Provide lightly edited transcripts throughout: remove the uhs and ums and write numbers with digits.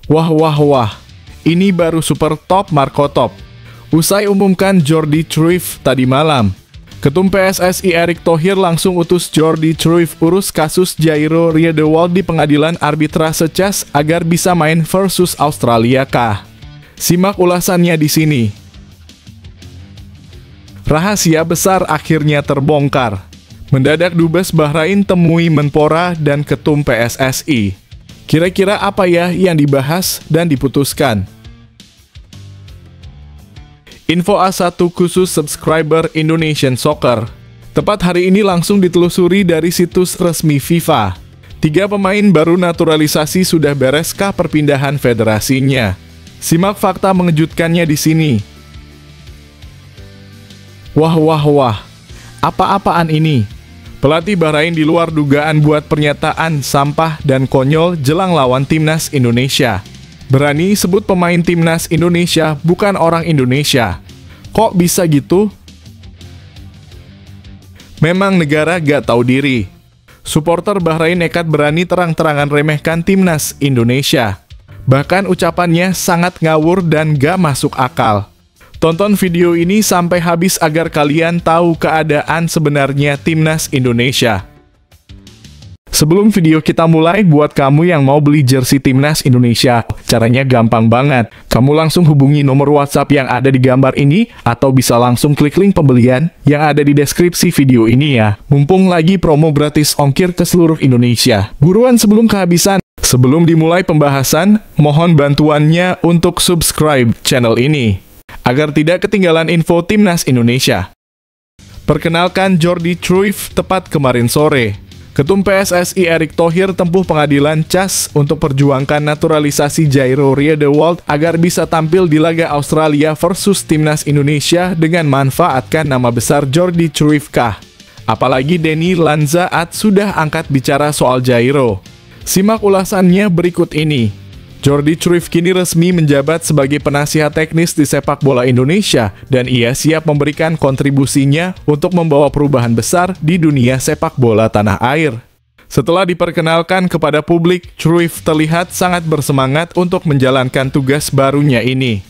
Wah wah wah, ini baru super top Marco Top. Usai umumkan Jordi Cruyff tadi malam, Ketum PSSI Erick Thohir langsung utus Jordi Cruyff urus kasus Jairo Riedewald di pengadilan arbitrase CAS agar bisa main versus Australia kah? Simak ulasannya di sini. Rahasia besar akhirnya terbongkar. Mendadak Dubes Bahrain temui Menpora dan Ketum PSSI. Kira-kira apa ya yang dibahas dan diputuskan? Info A1 khusus subscriber Indonesian Soccer. Tepat hari ini langsung ditelusuri dari situs resmi FIFA. 3 pemain baru naturalisasi sudah bereskah perpindahan federasinya. Simak fakta mengejutkannya di sini. Wah wah wah, apa-apaan ini? Pelatih Bahrain di luar dugaan buat pernyataan sampah dan konyol jelang lawan Timnas Indonesia. Berani sebut pemain Timnas Indonesia bukan orang Indonesia. Kok bisa gitu? Memang negara gak tahu diri. Supporter Bahrain nekat berani terang-terangan remehkan Timnas Indonesia. Bahkan ucapannya sangat ngawur dan gak masuk akal. Tonton video ini sampai habis agar kalian tahu keadaan sebenarnya Timnas Indonesia. Sebelum video kita mulai, buat kamu yang mau beli jersey Timnas Indonesia, caranya gampang banget. Kamu langsung hubungi nomor WhatsApp yang ada di gambar ini, atau bisa langsung klik link pembelian yang ada di deskripsi video ini ya. Mumpung lagi promo gratis ongkir ke seluruh Indonesia. Buruan sebelum kehabisan. Sebelum dimulai pembahasan, mohon bantuannya untuk subscribe channel ini, agar tidak ketinggalan info Timnas Indonesia. Perkenalkan Jordi Cruyff tepat kemarin sore. Ketum PSSI Erick Thohir tempuh pengadilan CAS untuk perjuangkan naturalisasi Jairo Riedewald agar bisa tampil di laga Australia versus Timnas Indonesia dengan manfaatkan nama besar Jordi Cruyff kah? Apalagi Denny Lanzaat sudah angkat bicara soal Jairo. Simak ulasannya berikut ini. Jordi Cruyff kini resmi menjabat sebagai penasihat teknis di sepak bola Indonesia dan ia siap memberikan kontribusinya untuk membawa perubahan besar di dunia sepak bola tanah air. Setelah diperkenalkan kepada publik, Cruyff terlihat sangat bersemangat untuk menjalankan tugas barunya ini.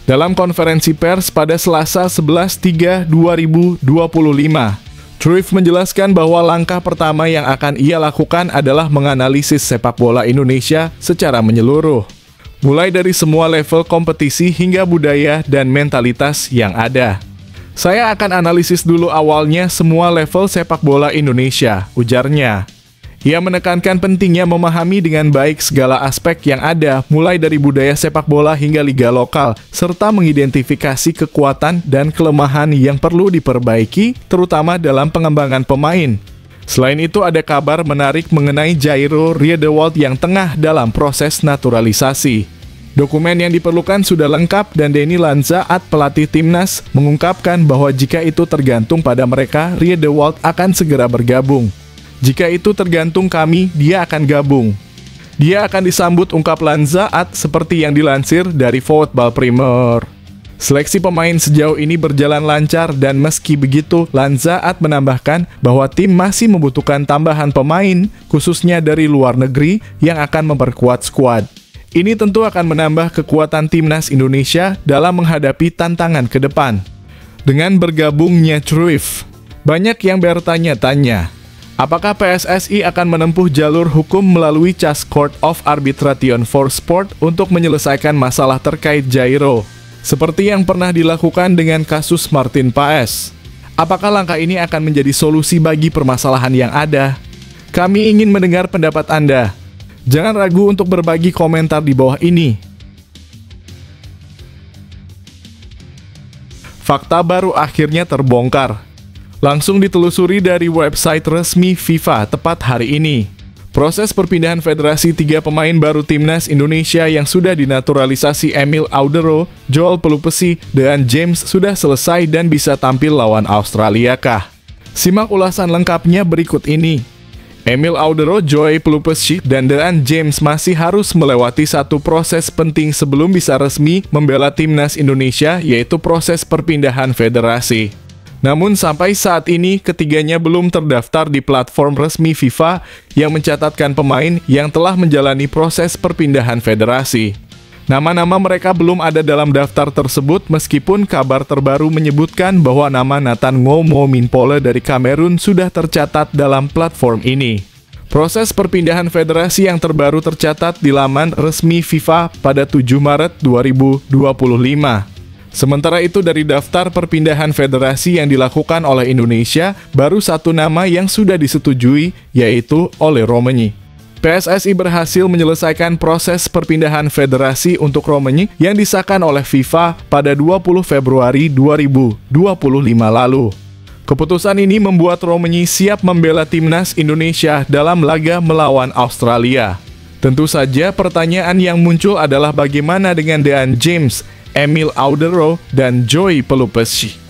Dalam konferensi pers pada Selasa 11/3/2025, Cruyff menjelaskan bahwa langkah pertama yang akan ia lakukan adalah menganalisis sepak bola Indonesia secara menyeluruh. Mulai dari semua level kompetisi hingga budaya dan mentalitas yang ada. Saya akan analisis dulu awalnya semua level sepak bola Indonesia, ujarnya. Ia menekankan pentingnya memahami dengan baik segala aspek yang ada, mulai dari budaya sepak bola hingga liga lokal, serta mengidentifikasi kekuatan dan kelemahan yang perlu diperbaiki, terutama dalam pengembangan pemain. Selain itu, ada kabar menarik mengenai Jairo Riedewald yang tengah dalam proses naturalisasi. Dokumen yang diperlukan sudah lengkap dan Denny Lanzaat, pelatih Timnas, mengungkapkan bahwa jika itu tergantung pada mereka, Riedewald akan segera bergabung. Jika itu tergantung kami, dia akan gabung. Dia akan disambut, ungkap Lanzaat seperti yang dilansir dari Football Premier. Seleksi pemain sejauh ini berjalan lancar dan meski begitu, Lanzaat menambahkan bahwa tim masih membutuhkan tambahan pemain, khususnya dari luar negeri, yang akan memperkuat skuad. Ini tentu akan menambah kekuatan Timnas Indonesia dalam menghadapi tantangan ke depan. Dengan bergabungnya Cruyff, banyak yang bertanya-tanya, apakah PSSI akan menempuh jalur hukum melalui CAS Court of Arbitration for Sport untuk menyelesaikan masalah terkait Jairo, seperti yang pernah dilakukan dengan kasus Martin Paes? Apakah langkah ini akan menjadi solusi bagi permasalahan yang ada? Kami ingin mendengar pendapat Anda. Jangan ragu untuk berbagi komentar di bawah ini. Fakta baru akhirnya terbongkar. Langsung ditelusuri dari website resmi FIFA tepat hari ini. Proses perpindahan federasi 3 pemain baru Timnas Indonesia yang sudah dinaturalisasi Emil Audero, Joel Pelupesi, dan James sudah selesai dan bisa tampil lawan Australia kah? Simak ulasan lengkapnya berikut ini. Emil Audero, Joel Pelupesi, dan Dean James masih harus melewati satu proses penting sebelum bisa resmi membela Timnas Indonesia, yaitu proses perpindahan federasi. Namun sampai saat ini ketiganya belum terdaftar di platform resmi FIFA yang mencatatkan pemain yang telah menjalani proses perpindahan federasi. Nama-nama mereka belum ada dalam daftar tersebut meskipun kabar terbaru menyebutkan bahwa nama Nathan Ngo-Mo-Minpole dari Kamerun sudah tercatat dalam platform ini. Proses perpindahan federasi yang terbaru tercatat di laman resmi FIFA pada 7 Maret 2025. Sementara itu dari daftar perpindahan federasi yang dilakukan oleh Indonesia, baru satu nama yang sudah disetujui, yaitu Ole Romenyi. PSSI berhasil menyelesaikan proses perpindahan federasi untuk Romenyi yang disahkan oleh FIFA pada 20 Februari 2025 lalu. Keputusan ini membuat Romenyi siap membela timnas Indonesia dalam laga melawan Australia. Tentu saja pertanyaan yang muncul adalah bagaimana dengan Dean James, Emil Audero, dan Joy Pelupessy.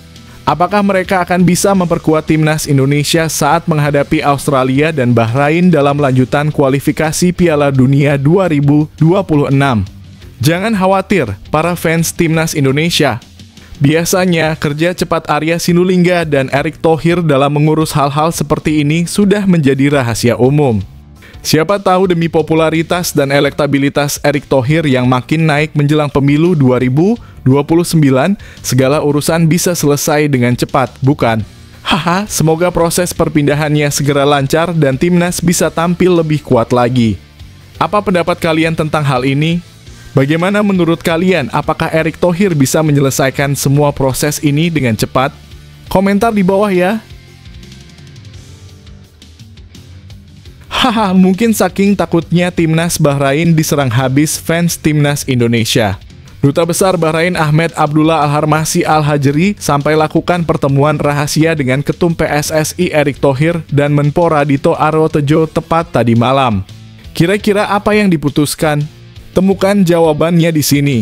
Apakah mereka akan bisa memperkuat timnas Indonesia saat menghadapi Australia dan Bahrain dalam lanjutan kualifikasi Piala Dunia 2026? Jangan khawatir, para fans timnas Indonesia. Biasanya, kerja cepat Arya Sinulinga dan Erick Thohir dalam mengurus hal-hal seperti ini sudah menjadi rahasia umum. Siapa tahu demi popularitas dan elektabilitas Erick Thohir yang makin naik menjelang pemilu 2029, segala urusan bisa selesai dengan cepat, bukan? Haha, semoga proses perpindahannya segera lancar dan timnas bisa tampil lebih kuat lagi. Apa pendapat kalian tentang hal ini? Bagaimana menurut kalian, apakah Erick Thohir bisa menyelesaikan semua proses ini dengan cepat? Komentar di bawah ya. Haha, mungkin saking takutnya timnas Bahrain diserang habis fans timnas Indonesia. Duta Besar Bahrain Ahmed Abdullah Al-Harmasi Al-Hajri sampai lakukan pertemuan rahasia dengan Ketum PSSI Erick Thohir dan Menpora Dito Aryo Tejo tepat tadi malam. Kira-kira apa yang diputuskan? Temukan jawabannya di sini.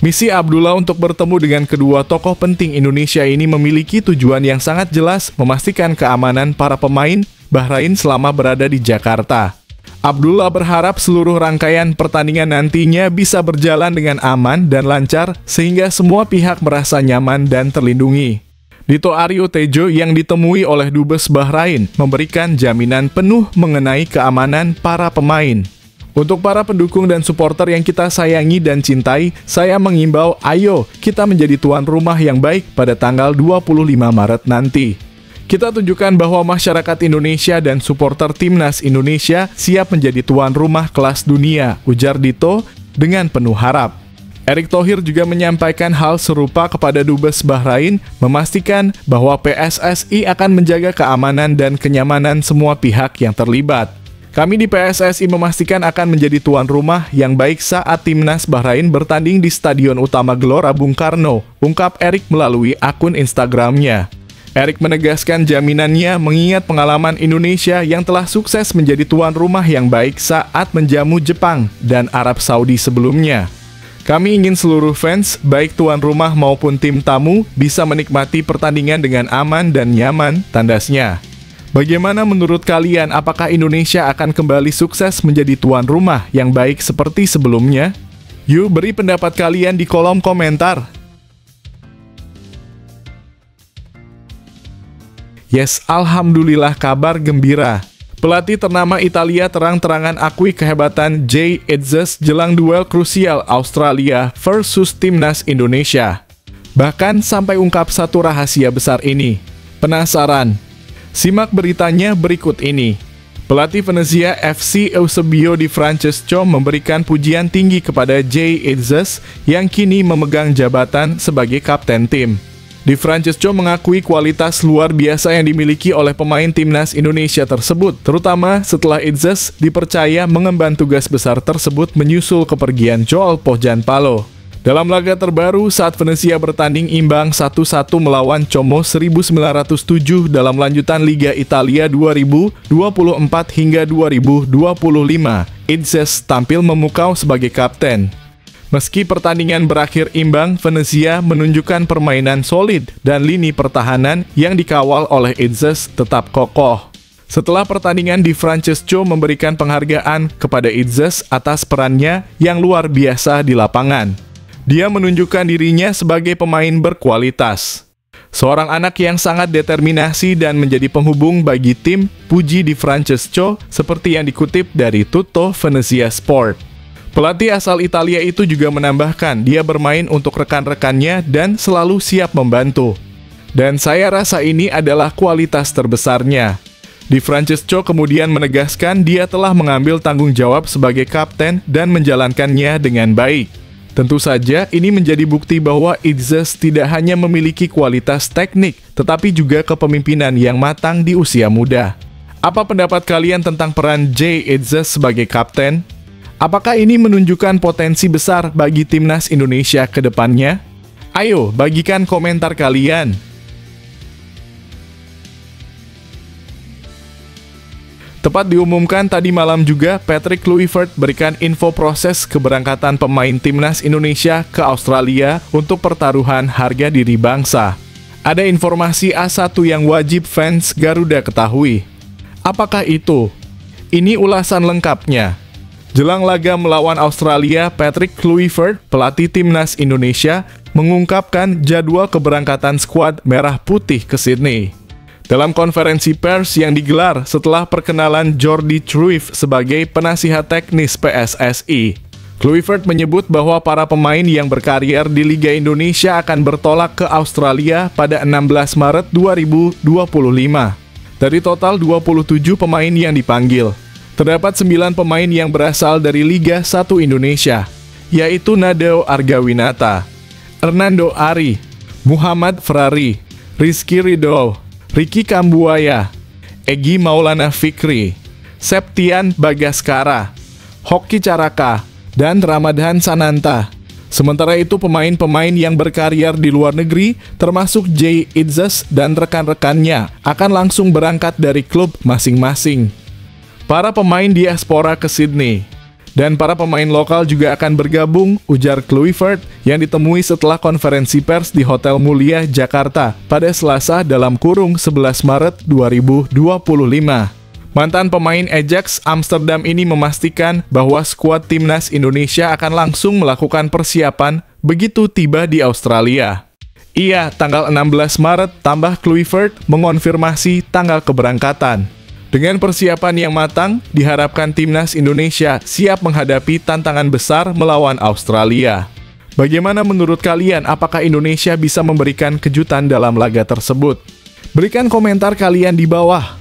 Misi Abdullah untuk bertemu dengan kedua tokoh penting Indonesia ini memiliki tujuan yang sangat jelas, memastikan keamanan para pemain Bahrain selama berada di Jakarta. Abdullah berharap seluruh rangkaian pertandingan nantinya bisa berjalan dengan aman dan lancar sehingga semua pihak merasa nyaman dan terlindungi. Dito Aryo Tejo yang ditemui oleh Dubes Bahrain memberikan jaminan penuh mengenai keamanan para pemain. Untuk para pendukung dan supporter yang kita sayangi dan cintai, saya mengimbau ayo kita menjadi tuan rumah yang baik pada tanggal 25 Maret nanti. Kita tunjukkan bahwa masyarakat Indonesia dan supporter timnas Indonesia siap menjadi tuan rumah kelas dunia, ujar Dito dengan penuh harap. Erick Thohir juga menyampaikan hal serupa kepada Dubes Bahrain, memastikan bahwa PSSI akan menjaga keamanan dan kenyamanan semua pihak yang terlibat. Kami di PSSI memastikan akan menjadi tuan rumah yang baik saat timnas Bahrain bertanding di Stadion Utama Gelora Bung Karno, ungkap Erick melalui akun Instagramnya. Erick menegaskan jaminannya mengingat pengalaman Indonesia yang telah sukses menjadi tuan rumah yang baik saat menjamu Jepang dan Arab Saudi sebelumnya. Kami ingin seluruh fans, baik tuan rumah maupun tim tamu, bisa menikmati pertandingan dengan aman dan nyaman, tandasnya. Bagaimana menurut kalian, apakah Indonesia akan kembali sukses menjadi tuan rumah yang baik seperti sebelumnya? Yuk beri pendapat kalian di kolom komentar. Yes, alhamdulillah kabar gembira. Pelatih ternama Italia terang-terangan akui kehebatan Jay Itzes jelang duel krusial Australia versus timnas Indonesia. Bahkan sampai ungkap satu rahasia besar ini. Penasaran? Simak beritanya berikut ini. Pelatih Venezia FC Eusebio Di Francesco memberikan pujian tinggi kepada Jay Itzes yang kini memegang jabatan sebagai kapten tim. Di Francesco mengakui kualitas luar biasa yang dimiliki oleh pemain timnas Indonesia tersebut, terutama setelah Itzes dipercaya mengemban tugas besar tersebut menyusul kepergian Joel Pohjanpalo. Dalam laga terbaru saat Venezia bertanding imbang 1-1 melawan Como 1907 dalam lanjutan Liga Italia 2024 hingga 2025, Itzes tampil memukau sebagai kapten. Meski pertandingan berakhir imbang, Venezia menunjukkan permainan solid dan lini pertahanan yang dikawal oleh Itzes tetap kokoh. Setelah pertandingan, Di Francesco memberikan penghargaan kepada Itzes atas perannya yang luar biasa di lapangan. Dia menunjukkan dirinya sebagai pemain berkualitas. Seorang anak yang sangat determinasi dan menjadi penghubung bagi tim, puji Di Francesco seperti yang dikutip dari Tutto Venezia Sport. Pelatih asal Italia itu juga menambahkan dia bermain untuk rekan-rekannya dan selalu siap membantu. Dan saya rasa ini adalah kualitas terbesarnya. Di Francesco kemudian menegaskan dia telah mengambil tanggung jawab sebagai kapten dan menjalankannya dengan baik. Tentu saja ini menjadi bukti bahwa Itzes tidak hanya memiliki kualitas teknik, tetapi juga kepemimpinan yang matang di usia muda. Apa pendapat kalian tentang peran Jay Itzes sebagai kapten? Apakah ini menunjukkan potensi besar bagi timnas Indonesia ke depannya? Ayo, bagikan komentar kalian. Tepat diumumkan tadi malam juga, Patrick Kluivert berikan info proses keberangkatan pemain timnas Indonesia ke Australia untuk pertaruhan harga diri bangsa. Ada informasi A1 yang wajib fans Garuda ketahui. Apakah itu? Ini ulasan lengkapnya. Jelang laga melawan Australia, Patrick Kluivert, pelatih timnas Indonesia, mengungkapkan jadwal keberangkatan skuad Merah Putih ke Sydney. Dalam konferensi pers yang digelar setelah perkenalan Jordi Cruyff sebagai penasihat teknis PSSI, Kluivert menyebut bahwa para pemain yang berkarier di Liga Indonesia akan bertolak ke Australia pada 16 Maret 2025. Dari total 27 pemain yang dipanggil, terdapat 9 pemain yang berasal dari Liga 1 Indonesia, yaitu Nadeo Argawinata, Hernando Ari, Muhammad Ferrari, Rizky Ridho, Ricky Kambuaya, Egy Maulana Fikri, Septian Bagaskara, Hoki Caraka, dan Ramadhan Sananta. Sementara itu pemain-pemain yang berkarier di luar negeri, termasuk Jay Itzes dan rekan-rekannya, akan langsung berangkat dari klub masing-masing. Para pemain diaspora ke Sydney, dan para pemain lokal juga akan bergabung, ujar Kluivert yang ditemui setelah konferensi pers di Hotel Mulia, Jakarta pada Selasa dalam kurung 11 Maret 2025. Mantan pemain Ajax Amsterdam ini memastikan bahwa skuad timnas Indonesia akan langsung melakukan persiapan begitu tiba di Australia. Iya, tanggal 16 Maret tambah Kluivert mengonfirmasi tanggal keberangkatan. Dengan persiapan yang matang, diharapkan timnas Indonesia siap menghadapi tantangan besar melawan Australia. Bagaimana menurut kalian, apakah Indonesia bisa memberikan kejutan dalam laga tersebut? Berikan komentar kalian di bawah.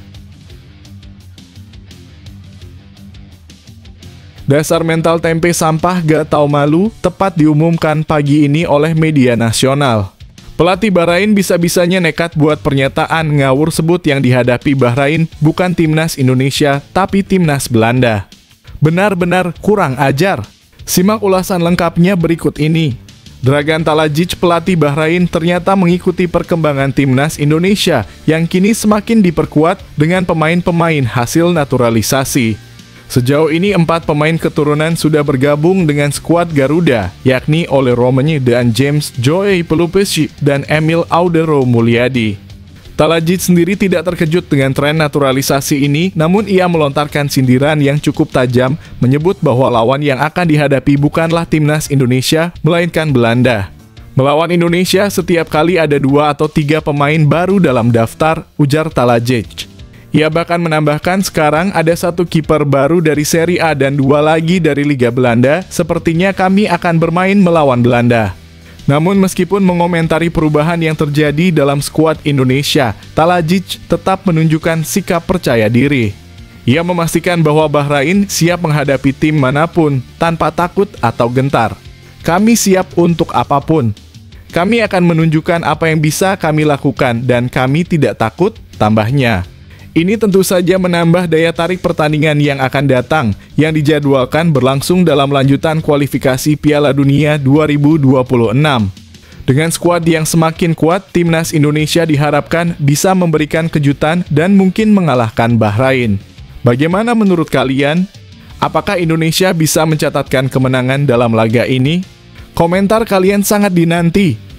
Dasar mental tempe sampah gak tahu malu, tepat diumumkan pagi ini oleh media nasional. Pelatih Bahrain bisa-bisanya nekat buat pernyataan ngawur sebut yang dihadapi Bahrain bukan timnas Indonesia, tapi timnas Belanda. Benar-benar kurang ajar. Simak ulasan lengkapnya berikut ini. Dragan Talajic, pelatih Bahrain, ternyata mengikuti perkembangan timnas Indonesia yang kini semakin diperkuat dengan pemain-pemain hasil naturalisasi. Sejauh ini 4 pemain keturunan sudah bergabung dengan skuad Garuda, yakni Ole Romenye dan James Joey Pelupesi dan Emil Audero Mulyadi. Talajic sendiri tidak terkejut dengan tren naturalisasi ini, namun ia melontarkan sindiran yang cukup tajam, menyebut bahwa lawan yang akan dihadapi bukanlah timnas Indonesia, melainkan Belanda. Melawan Indonesia, setiap kali ada 2 atau 3 pemain baru dalam daftar, ujar Talajic. Ia bahkan menambahkan sekarang ada 1 kiper baru dari Serie A dan 2 lagi dari Liga Belanda, sepertinya kami akan bermain melawan Belanda. Namun meskipun mengomentari perubahan yang terjadi dalam skuad Indonesia, Talajic tetap menunjukkan sikap percaya diri. Ia memastikan bahwa Bahrain siap menghadapi tim manapun tanpa takut atau gentar. Kami siap untuk apapun. Kami akan menunjukkan apa yang bisa kami lakukan dan kami tidak takut, tambahnya. Ini tentu saja menambah daya tarik pertandingan yang akan datang, yang dijadwalkan berlangsung dalam lanjutan kualifikasi Piala Dunia 2026. Dengan skuad yang semakin kuat, timnas Indonesia diharapkan bisa memberikan kejutan dan mungkin mengalahkan Bahrain. Bagaimana menurut kalian? Apakah Indonesia bisa mencatatkan kemenangan dalam laga ini? Komentar kalian sangat dinanti.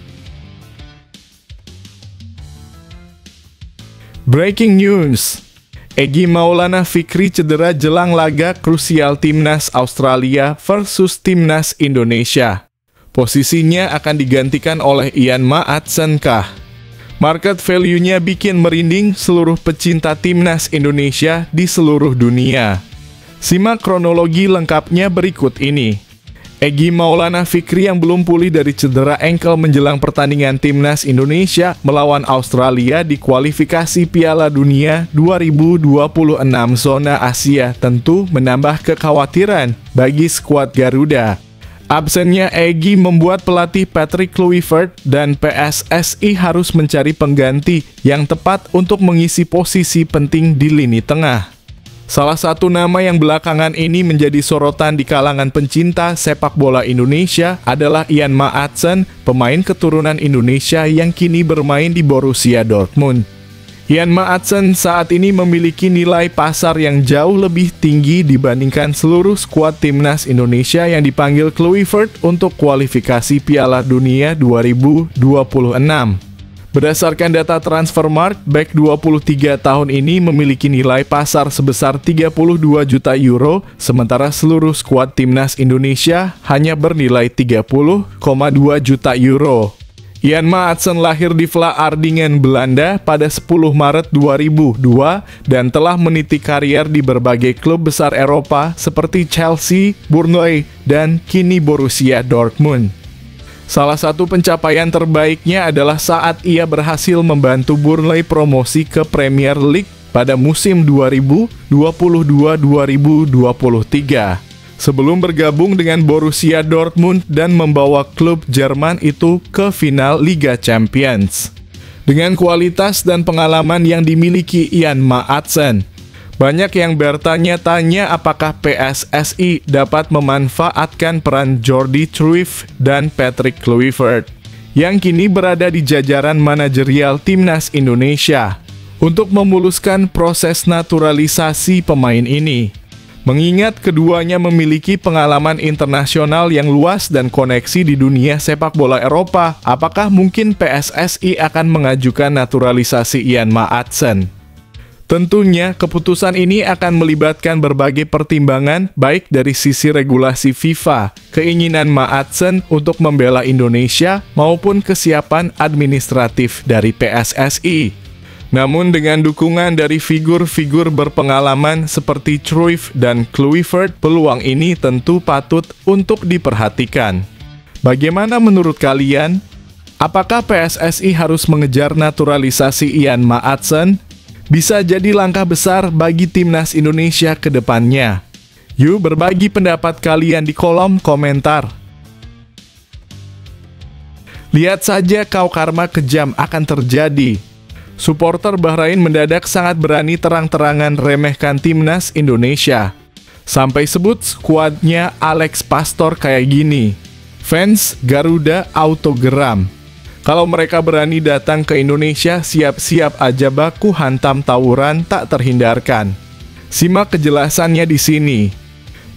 Breaking news, Egy Maulana Fikri cedera jelang laga krusial timnas Australia versus timnas Indonesia. Posisinya akan digantikan oleh Ian Maatsenkah. Market value-nya bikin merinding seluruh pecinta timnas Indonesia di seluruh dunia. Simak kronologi lengkapnya berikut ini. Egy Maulana Fikri yang belum pulih dari cedera ankle menjelang pertandingan Timnas Indonesia melawan Australia di kualifikasi Piala Dunia 2026 zona Asia tentu menambah kekhawatiran bagi skuad Garuda. Absennya Egy membuat pelatih Patrick Kluivert dan PSSI harus mencari pengganti yang tepat untuk mengisi posisi penting di lini tengah. Salah satu nama yang belakangan ini menjadi sorotan di kalangan pencinta sepak bola Indonesia adalah Ian Maatsen, pemain keturunan Indonesia yang kini bermain di Borussia Dortmund. Ian Maatsen saat ini memiliki nilai pasar yang jauh lebih tinggi dibandingkan seluruh skuad Timnas Indonesia yang dipanggil Kluivert untuk kualifikasi Piala Dunia 2026. Berdasarkan data Transfermarkt, bek 23 tahun ini memiliki nilai pasar sebesar 32 juta euro, sementara seluruh skuad Timnas Indonesia hanya bernilai 30,2 juta euro. Ian Maatsen lahir di Vlaardingen, Belanda pada 10 Maret 2002 dan telah meniti karier di berbagai klub besar Eropa seperti Chelsea, Burnley, dan kini Borussia Dortmund. Salah satu pencapaian terbaiknya adalah saat ia berhasil membantu Burnley promosi ke Premier League pada musim 2022-2023. Sebelum bergabung dengan Borussia Dortmund dan membawa klub Jerman itu ke final Liga Champions. Dengan kualitas dan pengalaman yang dimiliki Ian Maatsen, banyak yang bertanya-tanya apakah PSSI dapat memanfaatkan peran Jordi Cruyff dan Patrick Kluivert, yang kini berada di jajaran manajerial Timnas Indonesia, untuk memuluskan proses naturalisasi pemain ini. Mengingat keduanya memiliki pengalaman internasional yang luas dan koneksi di dunia sepak bola Eropa, apakah mungkin PSSI akan mengajukan naturalisasi Ian Maatsen? Tentunya, keputusan ini akan melibatkan berbagai pertimbangan, baik dari sisi regulasi FIFA, keinginan Maatsen untuk membela Indonesia, maupun kesiapan administratif dari PSSI. Namun dengan dukungan dari figur-figur berpengalaman seperti Cruyff dan Kluivert, peluang ini tentu patut untuk diperhatikan. Bagaimana menurut kalian? Apakah PSSI harus mengejar naturalisasi Ian Maatsen? Bisa jadi langkah besar bagi Timnas Indonesia ke depannya. Yuk berbagi pendapat kalian di kolom komentar. Lihat saja kau karma kejam akan terjadi. Supporter Bahrain mendadak sangat berani terang-terangan remehkan Timnas Indonesia. Sampai sebut skuadnya Alex Pastor kayak gini. Fans Garuda autogeram. Kalau mereka berani datang ke Indonesia, siap-siap aja baku hantam tawuran tak terhindarkan. Simak kejelasannya di sini.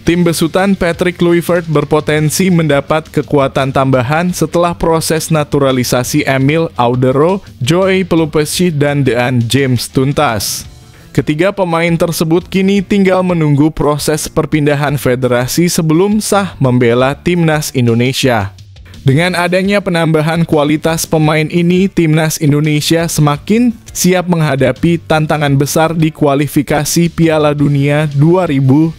Tim besutan Patrick Kluivert berpotensi mendapat kekuatan tambahan setelah proses naturalisasi Emil Audero, Joey Pelupesi, dan Dean James tuntas. Ketiga pemain tersebut kini tinggal menunggu proses perpindahan federasi sebelum sah membela Timnas Indonesia. Dengan adanya penambahan kualitas pemain ini, Timnas Indonesia semakin siap menghadapi tantangan besar di kualifikasi Piala Dunia 2026.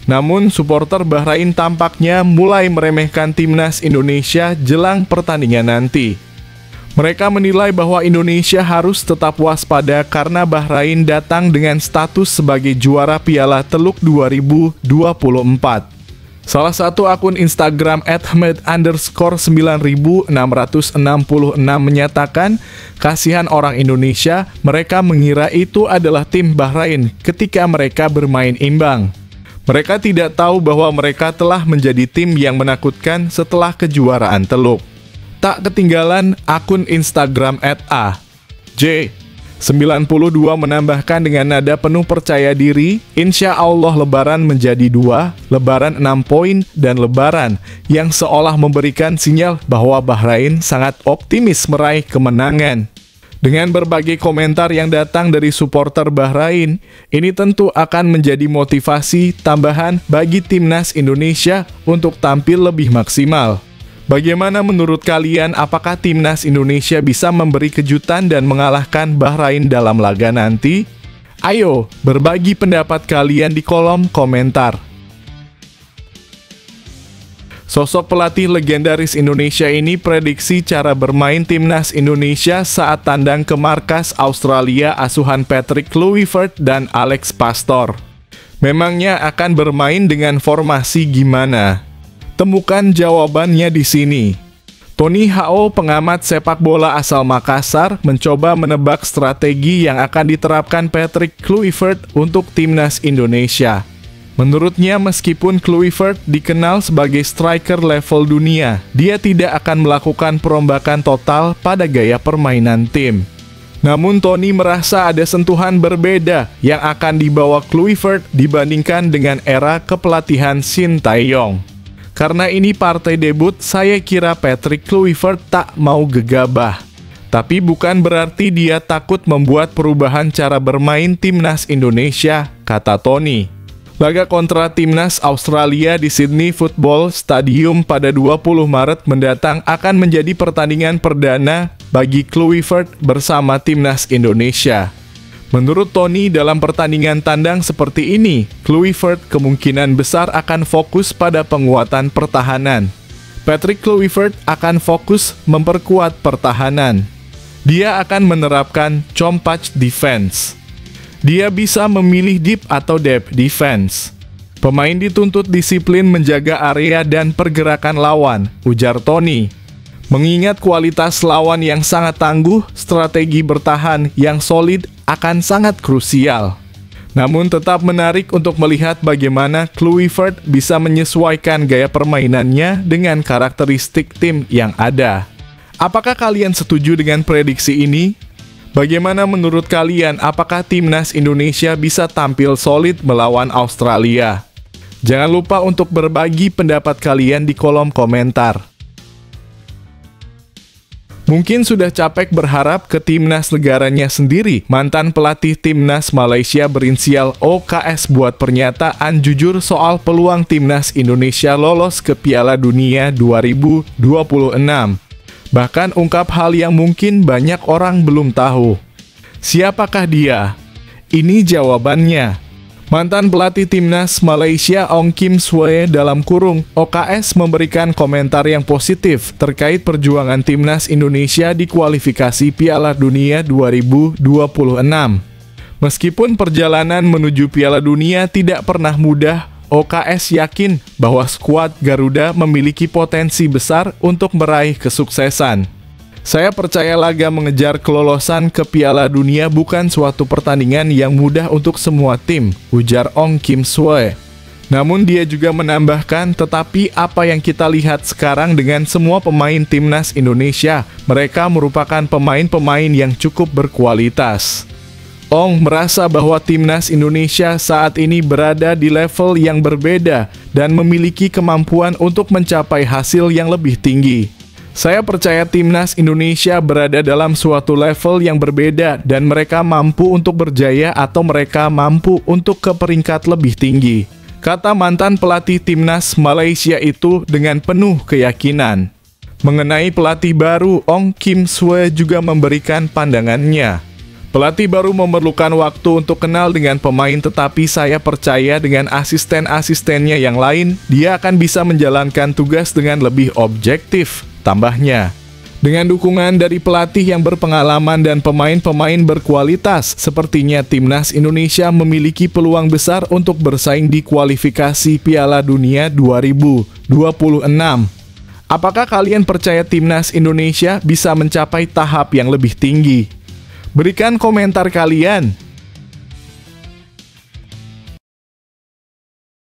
Namun, supporter Bahrain tampaknya mulai meremehkan Timnas Indonesia jelang pertandingan nanti. Mereka menilai bahwa Indonesia harus tetap waspada karena Bahrain datang dengan status sebagai juara Piala Teluk 2024. Salah satu akun Instagram @ahmed_9666 menyatakan, kasihan orang Indonesia, mereka mengira itu adalah tim Bahrain ketika mereka bermain imbang. Mereka tidak tahu bahwa mereka telah menjadi tim yang menakutkan setelah kejuaraan Teluk. Tak ketinggalan akun Instagram @a_j92 menambahkan dengan nada penuh percaya diri, insya Allah Lebaran menjadi 2, Lebaran 6 poin, dan Lebaran yang seolah memberikan sinyal bahwa Bahrain sangat optimis meraih kemenangan. Dengan berbagai komentar yang datang dari supporter Bahrain, ini tentu akan menjadi motivasi tambahan bagi Timnas Indonesia untuk tampil lebih maksimal. Bagaimana menurut kalian, apakah Timnas Indonesia bisa memberi kejutan dan mengalahkan Bahrain dalam laga nanti? Ayo, berbagi pendapat kalian di kolom komentar. Sosok pelatih legendaris Indonesia ini prediksi cara bermain timnas Indonesia saat tandang ke markas Australia asuhan Patrick Kluivert dan Alex Pastoor. Memangnya akan bermain dengan formasi gimana? Temukan jawabannya di sini. Tony Ho, pengamat sepak bola asal Makassar, mencoba menebak strategi yang akan diterapkan Patrick Kluivert untuk timnas Indonesia. Menurutnya, meskipun Kluivert dikenal sebagai striker level dunia, dia tidak akan melakukan perombakan total pada gaya permainan tim. Namun Tony merasa ada sentuhan berbeda yang akan dibawa Kluivert dibandingkan dengan era kepelatihan Shin Tae-yong. Karena ini partai debut, saya kira Patrick Kluivert tak mau gegabah. Tapi bukan berarti dia takut membuat perubahan cara bermain timnas Indonesia, kata Tony. Laga kontra timnas Australia di Sydney Football Stadium pada 20 Maret mendatang akan menjadi pertandingan perdana bagi Kluivert bersama timnas Indonesia. Menurut Tony, dalam pertandingan tandang seperti ini, Kluivert kemungkinan besar akan fokus pada penguatan pertahanan. Patrick Kluivert akan fokus memperkuat pertahanan. Dia akan menerapkan compact defense. Dia bisa memilih deep atau depth defense. Pemain dituntut disiplin menjaga area dan pergerakan lawan, ujar Tony. Mengingat kualitas lawan yang sangat tangguh, strategi bertahan yang solid akan sangat krusial. Namun tetap menarik untuk melihat bagaimana Kluivert bisa menyesuaikan gaya permainannya dengan karakteristik tim yang ada. Apakah kalian setuju dengan prediksi ini? Bagaimana menurut kalian, apakah timnas Indonesia bisa tampil solid melawan Australia? Jangan lupa untuk berbagi pendapat kalian di kolom komentar. Mungkin sudah capek berharap ke timnas negaranya sendiri. Mantan pelatih timnas Malaysia berinisial OKS buat pernyataan jujur soal peluang timnas Indonesia lolos ke Piala Dunia 2026. Bahkan ungkap hal yang mungkin banyak orang belum tahu. Siapakah dia? Ini jawabannya. Mantan pelatih timnas Malaysia Ong Kim Swe dalam kurung OKS memberikan komentar yang positif terkait perjuangan timnas Indonesia di kualifikasi Piala Dunia 2026. Meskipun perjalanan menuju Piala Dunia tidak pernah mudah, OKS yakin bahwa skuad Garuda memiliki potensi besar untuk meraih kesuksesan. Saya percaya laga mengejar kelolosan ke Piala Dunia bukan suatu pertandingan yang mudah untuk semua tim, ujar Ong Kim Swe. Namun dia juga menambahkan, tetapi apa yang kita lihat sekarang dengan semua pemain timnas Indonesia, mereka merupakan pemain-pemain yang cukup berkualitas. Ong merasa bahwa timnas Indonesia saat ini berada di level yang berbeda dan memiliki kemampuan untuk mencapai hasil yang lebih tinggi. Saya percaya timnas Indonesia berada dalam suatu level yang berbeda dan mereka mampu untuk berjaya atau mereka mampu untuk ke peringkat lebih tinggi, kata mantan pelatih timnas Malaysia itu dengan penuh keyakinan. Mengenai pelatih baru, Ong Kim Swe juga memberikan pandangannya. Pelatih baru memerlukan waktu untuk kenal dengan pemain, tetapi saya percaya dengan asisten-asistennya yang lain, dia akan bisa menjalankan tugas dengan lebih objektif. Tambahnya, dengan dukungan dari pelatih yang berpengalaman dan pemain-pemain berkualitas, sepertinya timnas Indonesia memiliki peluang besar untuk bersaing di kualifikasi Piala Dunia 2026. Apakah kalian percaya timnas Indonesia bisa mencapai tahap yang lebih tinggi? Berikan komentar kalian.